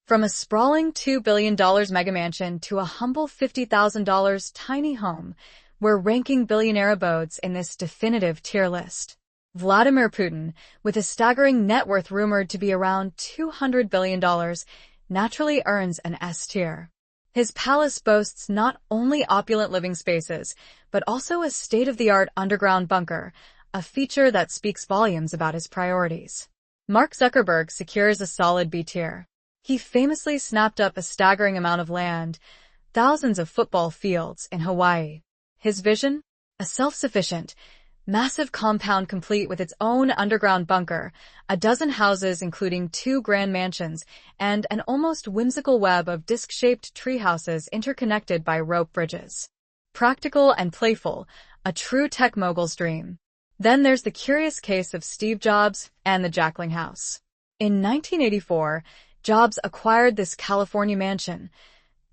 From a sprawling $2 billion mega mansion to a humble $50,000 tiny home, we're ranking billionaire abodes in this definitive tier list. Vladimir Putin, with a staggering net worth rumored to be around $200 billion, naturally earns an S tier. His palace boasts not only opulent living spaces, but also a state-of-the-art underground bunker, a feature that speaks volumes about his priorities. Mark Zuckerberg secures a solid B tier. He famously snapped up a staggering amount of land, thousands of football fields in Hawaii. His vision? A self-sufficient, massive compound complete with its own underground bunker, a dozen houses including 2 grand mansions, and an almost whimsical web of disc-shaped treehouses interconnected by rope bridges. Practical and playful, a true tech mogul's dream. Then there's the curious case of Steve Jobs and the Jackling House. In 1984, Jobs acquired this California mansion,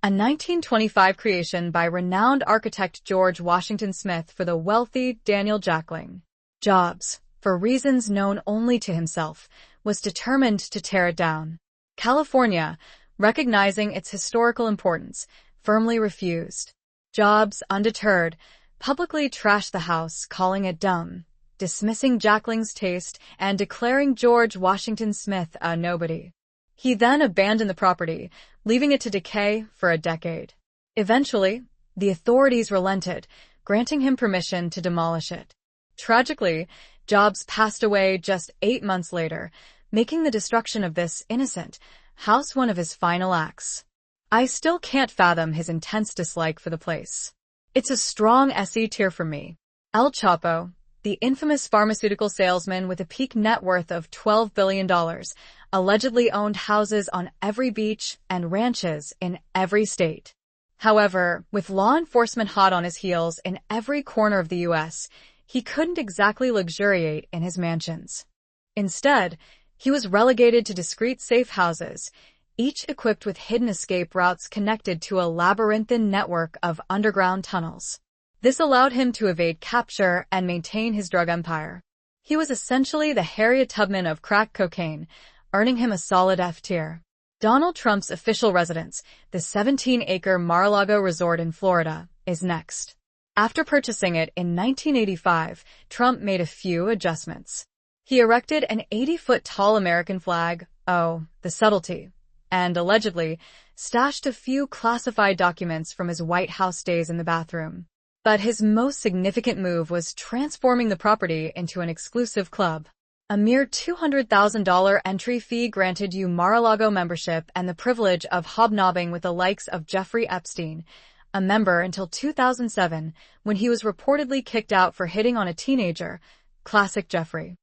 a 1925 creation by renowned architect George Washington Smith for the wealthy Daniel Jackling. Jobs, for reasons known only to himself, was determined to tear it down. California, recognizing its historical importance, firmly refused. Jobs, undeterred, publicly trashed the house, calling it dumb, dismissing Jackling's taste and declaring George Washington Smith a nobody. He then abandoned the property, leaving it to decay for a decade. Eventually, the authorities relented, granting him permission to demolish it. Tragically, Jobs passed away just 8 months later, making the destruction of this innocent house one of his final acts. I still can't fathom his intense dislike for the place. It's a strong SE tier for me. El Chapo, the infamous pharmaceutical salesman with a peak net worth of $12 billion, allegedly owned houses on every beach and ranches in every state. However, with law enforcement hot on his heels in every corner of the U.S., he couldn't exactly luxuriate in his mansions. Instead, he was relegated to discreet safe houses, each equipped with hidden escape routes connected to a labyrinthine network of underground tunnels. This allowed him to evade capture and maintain his drug empire. He was essentially the Harriet Tubman of crack cocaine, earning him a solid F tier. Donald Trump's official residence, the 17-acre Mar-a-Lago resort in Florida, is next. After purchasing it in 1985, Trump made a few adjustments. He erected an 80-foot-tall American flag, oh, the subtlety, and allegedly stashed a few classified documents from his White House days in the bathroom. But his most significant move was transforming the property into an exclusive club. A mere $200,000 entry fee granted you Mar-a-Lago membership and the privilege of hobnobbing with the likes of Jeffrey Epstein, a member until 2007, when he was reportedly kicked out for hitting on a teenager. Classic Jeffrey.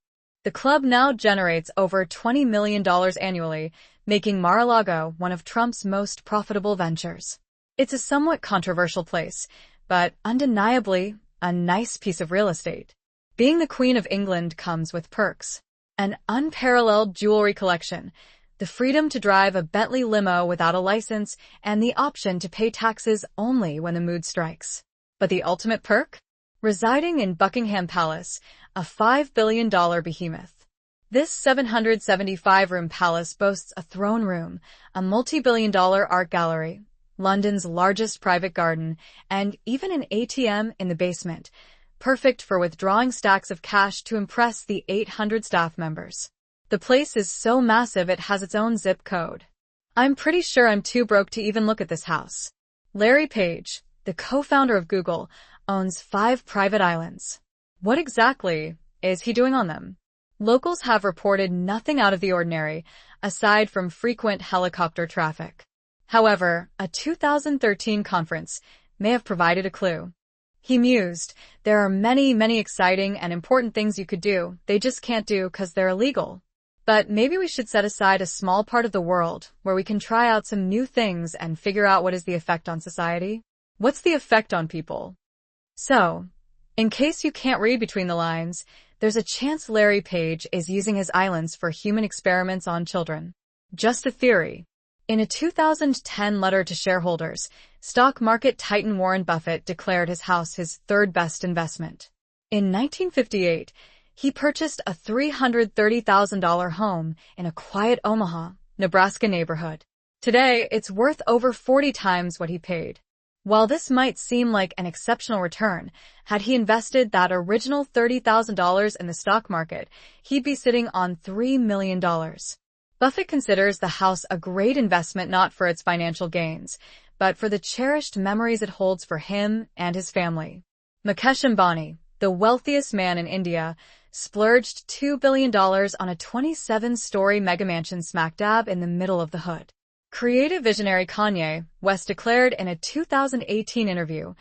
The club now generates over $20 million annually, making Mar-a-Lago one of Trump's most profitable ventures. It's a somewhat controversial place, but undeniably a nice piece of real estate. Being the Queen of England comes with perks. An unparalleled jewelry collection, the freedom to drive a Bentley limo without a license, and the option to pay taxes only when the mood strikes. But the ultimate perk? Residing in Buckingham Palace, a $5 billion behemoth. This 775-room palace boasts a throne room, a multi-billion-dollar art gallery, London's largest private garden, and even an ATM in the basement, perfect for withdrawing stacks of cash to impress the 800 staff members. The place is so massive it has its own zip code. I'm pretty sure I'm too broke to even look at this house. Larry Page, the co-founder of Google, owns 5 private islands. What exactly is he doing on them? Locals have reported nothing out of the ordinary, aside from frequent helicopter traffic. However, a 2013 conference may have provided a clue. He mused, there are many exciting and important things you could do, they just can't do 'cause they're illegal. But maybe we should set aside a small part of the world where we can try out some new things and figure out what is the effect on society. What's the effect on people? So, in case you can't read between the lines, there's a chance Larry Page is using his islands for human experiments on children. Just a theory. In a 2010 letter to shareholders, stock market titan Warren Buffett declared his house his third best investment. In 1958, he purchased a $330,000 home in a quiet Omaha, Nebraska neighborhood. Today, it's worth over 40 times what he paid. While this might seem like an exceptional return, had he invested that original $30,000 in the stock market, he'd be sitting on $3 million. Buffett considers the house a great investment not for its financial gains, but for the cherished memories it holds for him and his family. Mukesh Ambani, the wealthiest man in India, splurged $2 billion on a 27-story megamansion smack dab in the middle of the hood. Creative visionary Kanye West declared in a 2018 interview,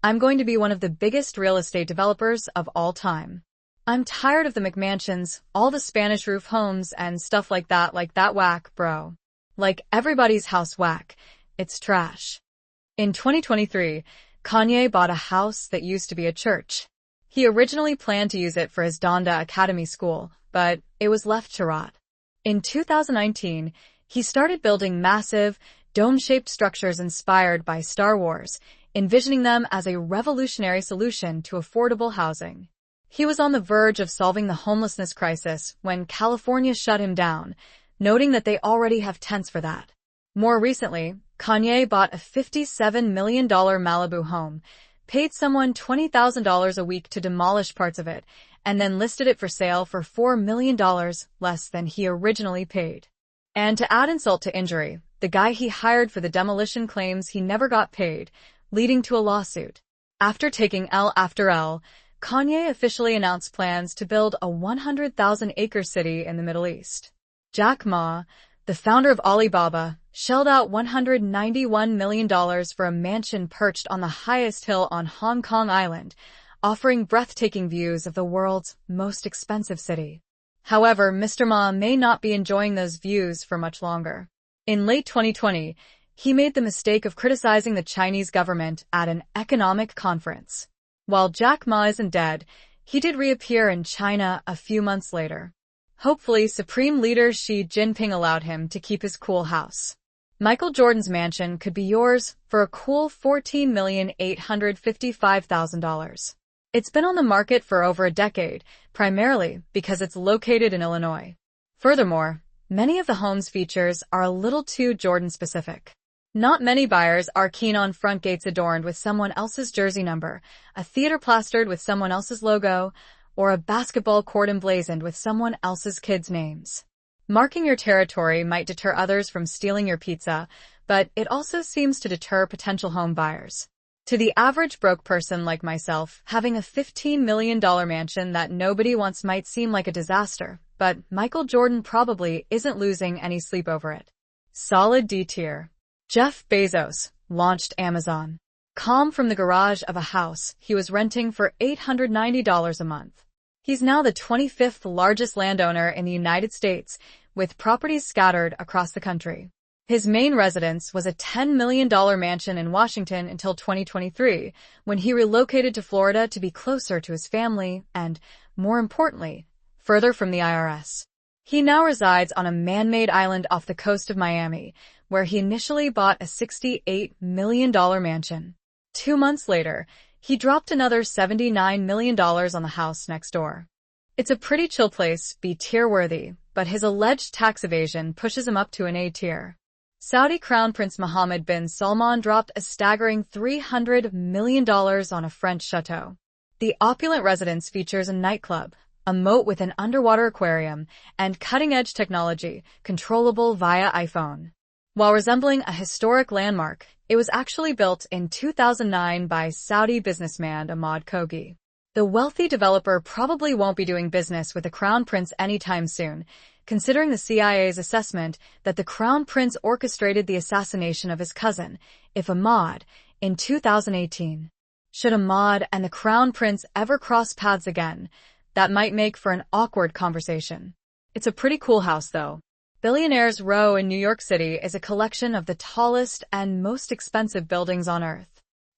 "I'm going to be one of the biggest real estate developers of all time. I'm tired of the McMansions, all the Spanish roof homes and stuff like that whack, bro. Like everybody's house whack. It's trash." In 2023, Kanye bought a house that used to be a church. He originally planned to use it for his Donda Academy school, but it was left to rot. In 2019, he started building massive, dome-shaped structures inspired by Star Wars, envisioning them as a revolutionary solution to affordable housing. He was on the verge of solving the homelessness crisis when California shut him down, noting that they already have tents for that. More recently, Kanye bought a $57 million Malibu home, paid someone $20,000 a week to demolish parts of it, and then listed it for sale for $4 million less than he originally paid. And to add insult to injury, the guy he hired for the demolition claims he never got paid, leading to a lawsuit. After taking L after L, Kanye officially announced plans to build a 100,000-acre city in the Middle East. Jack Ma, the founder of Alibaba, shelled out $191 million for a mansion perched on the highest hill on Hong Kong Island, offering breathtaking views of the world's most expensive city. However, Mr. Ma may not be enjoying those views for much longer. In late 2020, he made the mistake of criticizing the Chinese government at an economic conference. While Jack Ma isn't dead, he did reappear in China a few months later. Hopefully, Supreme Leader Xi Jinping allowed him to keep his cool house. Michael Jordan's mansion could be yours for a cool $14,855,000. It's been on the market for over a decade, primarily because it's located in Illinois. Furthermore, many of the home's features are a little too Jordan-specific. Not many buyers are keen on front gates adorned with someone else's jersey number, a theater plastered with someone else's logo, or a basketball court emblazoned with someone else's kids' names. Marking your territory might deter others from stealing your pizza, but it also seems to deter potential home buyers. To the average broke person like myself, having a $15 million mansion that nobody wants might seem like a disaster, but Michael Jordan probably isn't losing any sleep over it. Solid D tier. Jeff Bezos launched Amazon. Calm from the garage of a house he was renting for $890 a month. He's now the 25th largest landowner in the United States, with properties scattered across the country. His main residence was a $10 million mansion in Washington until 2023, when he relocated to Florida to be closer to his family and, more importantly, further from the IRS. He now resides on a man-made island off the coast of Miami, where he initially bought a $68 million mansion. 2 months later, he dropped another $79 million on the house next door. It's a pretty chill place, B tier worthy, but his alleged tax evasion pushes him up to an A tier. Saudi Crown Prince Mohammed bin Salman dropped a staggering $300 million on a French chateau. The opulent residence features a nightclub, a moat with an underwater aquarium, and cutting-edge technology, controllable via iPhone. While resembling a historic landmark, it was actually built in 2009 by Saudi businessman Ahmad Khogi. The wealthy developer probably won't be doing business with the Crown Prince anytime soon, considering the CIA's assessment that the Crown Prince orchestrated the assassination of his cousin, if Ahmad, in 2018. Should Ahmad and the Crown Prince ever cross paths again, that might make for an awkward conversation. It's a pretty cool house, though. Billionaire's Row in New York City is a collection of the tallest and most expensive buildings on Earth.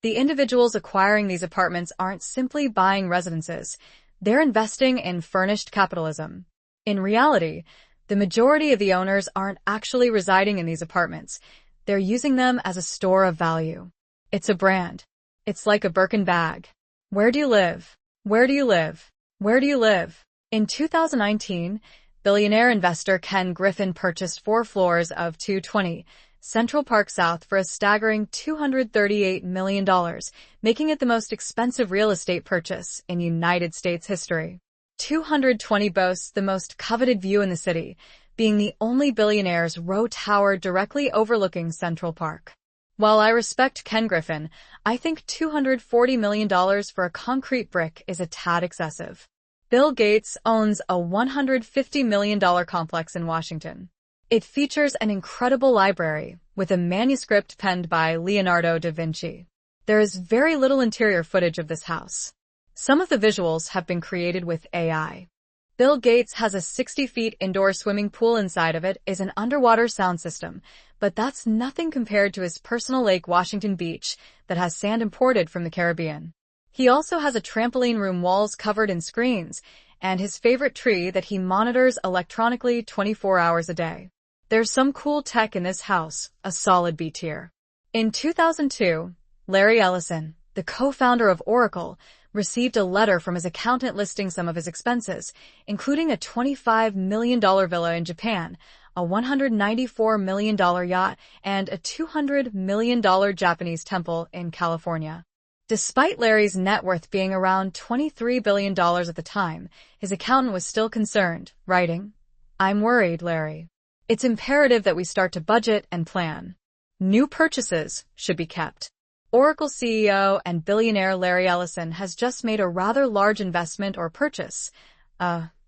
The individuals acquiring these apartments aren't simply buying residences, they're investing in furnished capitalism. In reality, the majority of the owners aren't actually residing in these apartments. They're using them as a store of value. It's a brand. It's like a Birkin bag. Where do you live? Where do you live? Where do you live? In 2019, billionaire investor Ken Griffin purchased 4 floors of 220 Central Park South for a staggering $238 million, making it the most expensive real estate purchase in United States history. 220 boasts the most coveted view in the city, being the only Billionaire's row tower directly overlooking Central Park. While I respect Ken Griffin, I think $240 million for a concrete brick is a tad excessive. Bill Gates owns a $150 million complex in Washington. It features an incredible library with a manuscript penned by Leonardo da Vinci. There is very little interior footage of this house. Some of the visuals have been created with AI. Bill Gates has a 60-foot indoor swimming pool. Inside of it is an underwater sound system, but that's nothing compared to his personal Lake Washington Beach that has sand imported from the Caribbean. He also has a trampoline room, walls covered in screens, and his favorite tree that he monitors electronically 24 hours a day. There's some cool tech in this house, a solid B tier. In 2002, Larry Ellison, the co-founder of Oracle, received a letter from his accountant listing some of his expenses, including a $25 million villa in Japan, a $194 million yacht, and a $200 million Japanese temple in California. Despite Larry's net worth being around $23 billion at the time, his accountant was still concerned, writing, "I'm worried, Larry. It's imperative that we start to budget and plan. New purchases should be kept." Oracle CEO and billionaire Larry Ellison has just made a rather large investment or purchase.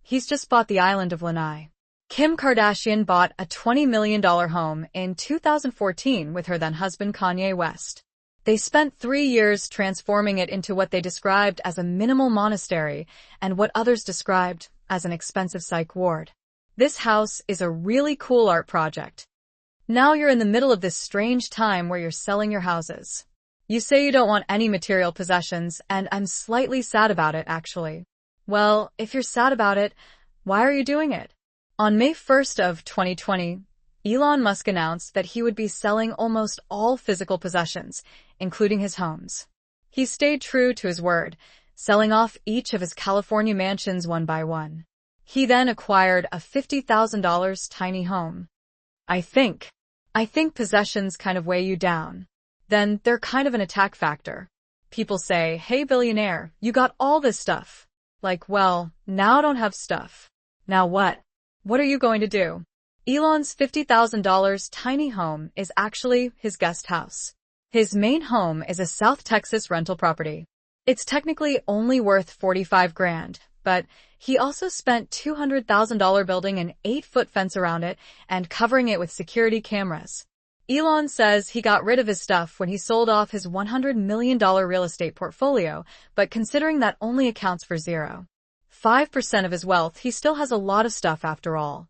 He's just bought the island of Lanai. Kim Kardashian bought a $20 million home in 2014 with her then-husband Kanye West. They spent 3 years transforming it into what they described as a minimal monastery and what others described as an expensive psych ward. This house is a really cool art project. Now you're in the middle of this strange time where you're selling your houses. You say you don't want any material possessions, and I'm slightly sad about it, actually. Well, if you're sad about it, why are you doing it? On May 1st of 2020, Elon Musk announced that he would be selling almost all physical possessions, including his homes. He stayed true to his word, selling off each of his California mansions one by one. He then acquired a $50,000 tiny home. I think possessions kind of weigh you down. Then they're kind of an attack factor. People say, "Hey, billionaire, you got all this stuff." Like, well, now I don't have stuff. Now what? What are you going to do? Elon's $50,000 tiny home is actually his guest house. His main home is a South Texas rental property. It's technically only worth $45,000, but he also spent $200,000 building an 8-foot fence around it and covering it with security cameras. Elon says he got rid of his stuff when he sold off his $100 million real estate portfolio, but considering that only accounts for 0.5% of his wealth, he still has a lot of stuff after all.